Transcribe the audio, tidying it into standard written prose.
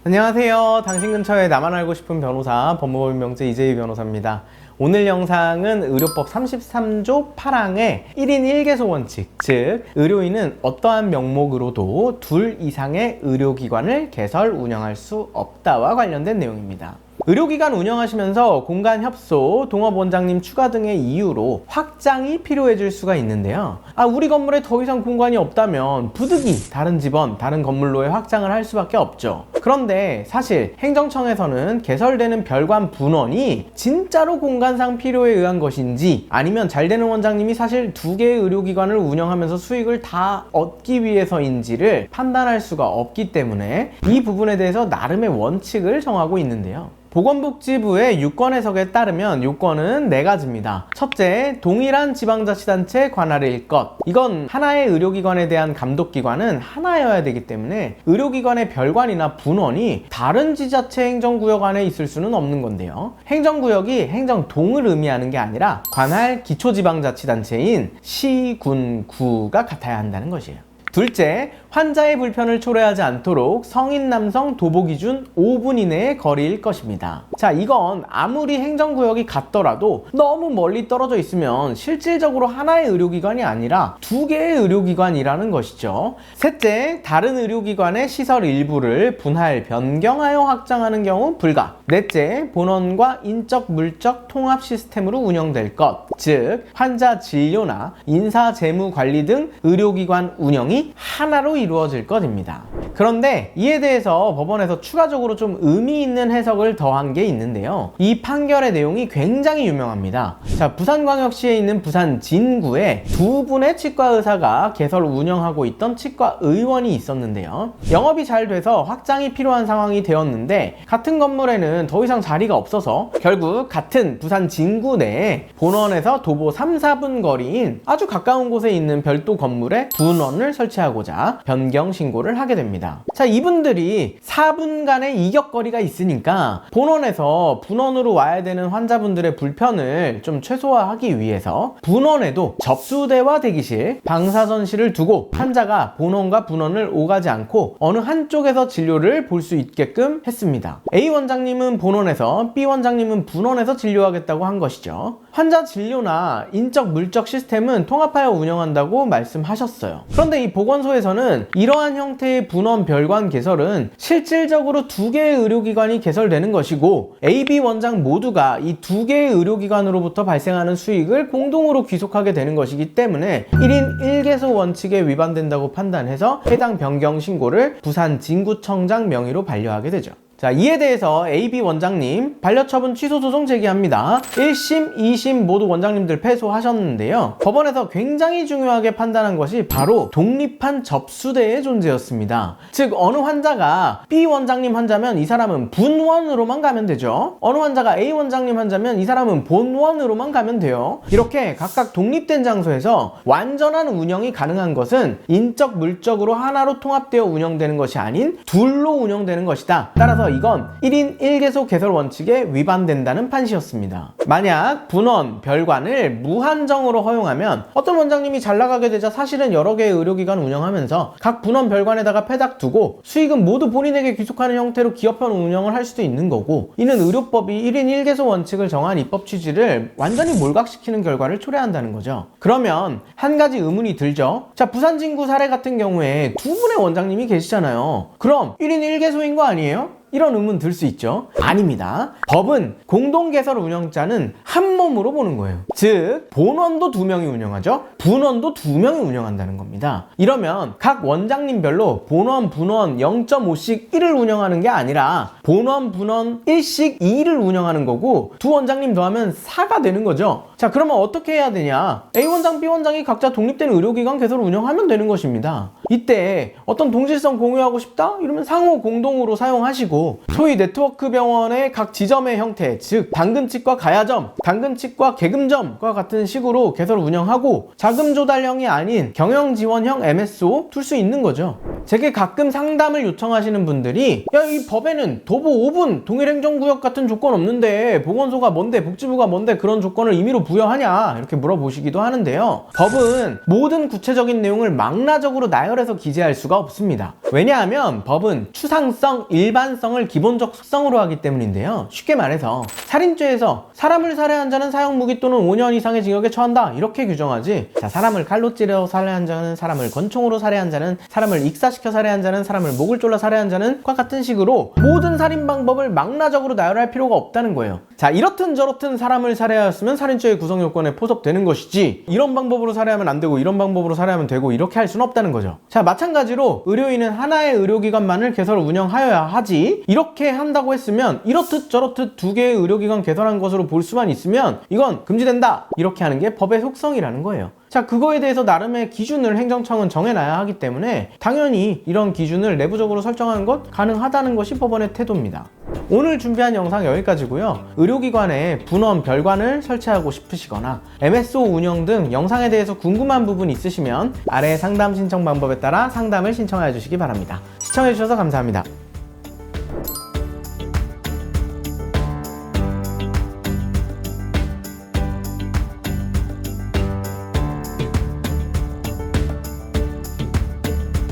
안녕하세요. 당신 근처에 나만 알고 싶은 변호사 법무법인 명제 이재희 변호사입니다. 오늘 영상은 의료법 33조 8항의 1인 1개소 원칙, 즉 의료인은 어떠한 명목으로도 둘 이상의 의료기관을 개설 운영할 수 없다와 관련된 내용입니다. 의료기관 운영하시면서 공간 협소, 동업원장님 추가 등의 이유로 확장이 필요해질 수가 있는데요. 우리 건물에 더 이상 공간이 없다면 부득이 다른 집원, 다른 건물로의 확장을 할 수밖에 없죠. 그런데 사실 행정청에서는 개설되는 별관 분원이 진짜로 공간상 필요에 의한 것인지, 아니면 잘 되는 원장님이 사실 두 개의 의료기관을 운영하면서 수익을 다 얻기 위해서인지를 판단할 수가 없기 때문에 이 부분에 대해서 나름의 원칙을 정하고 있는데요. 보건복지부의 유권 해석에 따르면 요건은 4가지입니다. 첫째, 동일한 지방자치단체 관할일 것. 이건 하나의 의료기관에 대한 감독기관은 하나여야 되기 때문에 의료기관의 별관이나 분원이 다른 지자체 행정구역 안에 있을 수는 없는 건데요. 행정구역이 행정동을 의미하는 게 아니라 관할 기초지방자치단체인 시, 군, 구가 같아야 한다는 것이에요. 둘째, 환자의 불편을 초래하지 않도록 성인 남성 도보 기준 5분 이내의 거리일 것입니다. 자, 이건 아무리 행정구역이 같더라도 너무 멀리 떨어져 있으면 실질적으로 하나의 의료기관이 아니라 두 개의 의료기관이라는 것이죠. 셋째, 다른 의료기관의 시설 일부를 분할, 변경하여 확장하는 경우 불가. 넷째, 본원과 인적, 물적 통합 시스템으로 운영될 것. 즉, 환자 진료나 인사, 재무 관리 등 의료기관 운영이 하나로 이루어질 것입니다. 그런데 이에 대해서 법원에서 추가적으로 좀 의미 있는 해석을 더한 게 있는데요. 이 판결의 내용이 굉장히 유명합니다. 자, 부산광역시에 있는 부산 진구에 두 분의 치과 의사가 개설 운영하고 있던 치과 의원이 있었는데요. 영업이 잘 돼서 확장이 필요한 상황이 되었는데 같은 건물에는 더 이상 자리가 없어서 결국 같은 부산 진구 내에 본원에서 도보 3, 4분 거리인 아주 가까운 곳에 있는 별도 건물에 분원을 설치하고자 변경 신고를 하게 됩니다. 자, 이분들이 4분간의 이격거리가 있으니까 본원에서 분원으로 와야 되는 환자분들의 불편을 좀 최소화하기 위해서 분원에도 접수대와 대기실, 방사선실을 두고 환자가 본원과 분원을 오가지 않고 어느 한쪽에서 진료를 볼 수 있게끔 했습니다. A 원장님은 본원에서, B 원장님은 분원에서 진료하겠다고 한 것이죠. 환자 진료나 인적, 물적 시스템은 통합하여 운영한다고 말씀하셨어요. 그런데 이 보건소에서는 이러한 형태의 분원 별관 개설은 실질적으로 두 개의 의료기관이 개설되는 것이고 A, B 원장 모두가 이 두 개의 의료기관으로부터 발생하는 수익을 공동으로 귀속하게 되는 것이기 때문에 1인 1개소 원칙에 위반된다고 판단해서 해당 변경 신고를 부산 진구청장 명의로 반려하게 되죠. 자, 이에 대해서 AB 원장님 반려처분 취소 소송 제기합니다. 1심, 2심 모두 원장님들 패소하셨는데요. 법원에서 굉장히 중요하게 판단한 것이 바로 독립한 접수대의 존재였습니다. 즉, 어느 환자가 B 원장님 환자면 이 사람은 분원으로만 가면 되죠. 어느 환자가 A 원장님 환자면 이 사람은 본원으로만 가면 돼요. 이렇게 각각 독립된 장소에서 완전한 운영이 가능한 것은 인적, 물적으로 하나로 통합되어 운영되는 것이 아닌 둘로 운영되는 것이다. 따라서 이건 1인 1개소 개설 원칙에 위반된다는 판시였습니다. 만약 분원, 별관을 무한정으로 허용하면 어떤 원장님이 잘 나가게 되자 사실은 여러 개의 의료기관 운영하면서 각 분원, 별관에다가 패닥 두고 수익은 모두 본인에게 귀속하는 형태로 기업형 운영을 할 수도 있는 거고, 이는 의료법이 1인 1개소 원칙을 정한 입법 취지를 완전히 몰각시키는 결과를 초래한다는 거죠. 그러면 한 가지 의문이 들죠. 자, 부산 진구 사례 같은 경우에 두 분의 원장님이 계시잖아요. 그럼 1인 1개소인 거 아니에요? 이런 의문 들 수 있죠. 아닙니다. 법은 공동개설 운영자는 한 몸으로 보는 거예요. 즉, 본원도 2명이 운영하죠. 분원도 2명이 운영한다는 겁니다. 이러면 각 원장님별로 본원, 분원 0.5씩 1을 운영하는 게 아니라 본원, 분원 1씩 2를 운영하는 거고 두 원장님 더하면 4가 되는 거죠. 자, 그러면 어떻게 해야 되냐? A 원장, B 원장이 각자 독립된 의료기관 개설 운영하면 되는 것입니다. 이때 어떤 동질성 공유하고 싶다? 이러면 상호 공동으로 사용하시고, 소위 네트워크 병원의 각 지점의 형태, 즉 당근치과 가야점, 당근치과 개금점과 같은 식으로 개설 운영하고 자금 조달형이 아닌 경영 지원형 MSO 둘 수 있는 거죠. 제게 가끔 상담을 요청하시는 분들이 야, 이 법에는 도보 5분 동일행정구역 같은 조건 없는데 보건소가 뭔데, 복지부가 뭔데 그런 조건을 임의로 부여하냐 이렇게 물어보시기도 하는데요. 법은 모든 구체적인 내용을 망라적으로 나열해서 기재할 수가 없습니다. 왜냐하면 법은 추상성, 일반성을 기본적 속성으로 하기 때문인데요. 쉽게 말해서 살인죄에서 사람을 살해한 자는 사형무기 또는 5년 이상의 징역에 처한다 이렇게 규정하지, 자, 사람을 칼로 찌려 살해한 자는, 사람을 권총으로 살해한 자는, 사람을 익사시켜 살해한 자는, 사람을 목을 졸라 살해한 자는 과 같은 식으로 모든 살인 방법을 망라적으로 나열할 필요가 없다는 거예요. 자, 이렇든 저렇든 사람을 살해하였으면 살인죄의 구성 요건에 포섭되는 것이지, 이런 방법으로 살해하면 안 되고 이런 방법으로 살해하면 되고 이렇게 할 수는 없다는 거죠. 자, 마찬가지로 의료인은 하나의 의료기관만을 개설 운영하여야 하지, 이렇게 한다고 했으면 이렇듯 저렇듯 두 개의 의료기관 개설한 것으로 볼 수만 있으면 이건 금지된다 이렇게 하는 게 법의 속성이라는 거예요. 자, 그거에 대해서 나름의 기준을 행정청은 정해놔야 하기 때문에 당연히 이런 기준을 내부적으로 설정하는 것 가능하다는 것이 법원의 태도입니다. 오늘 준비한 영상 여기까지고요. 의료기관에 분원, 별관을 설치하고 싶으시거나 MSO 운영 등 영상에 대해서 궁금한 부분 있으시면 아래 상담 신청 방법에 따라 상담을 신청해 주시기 바랍니다. 시청해 주셔서 감사합니다.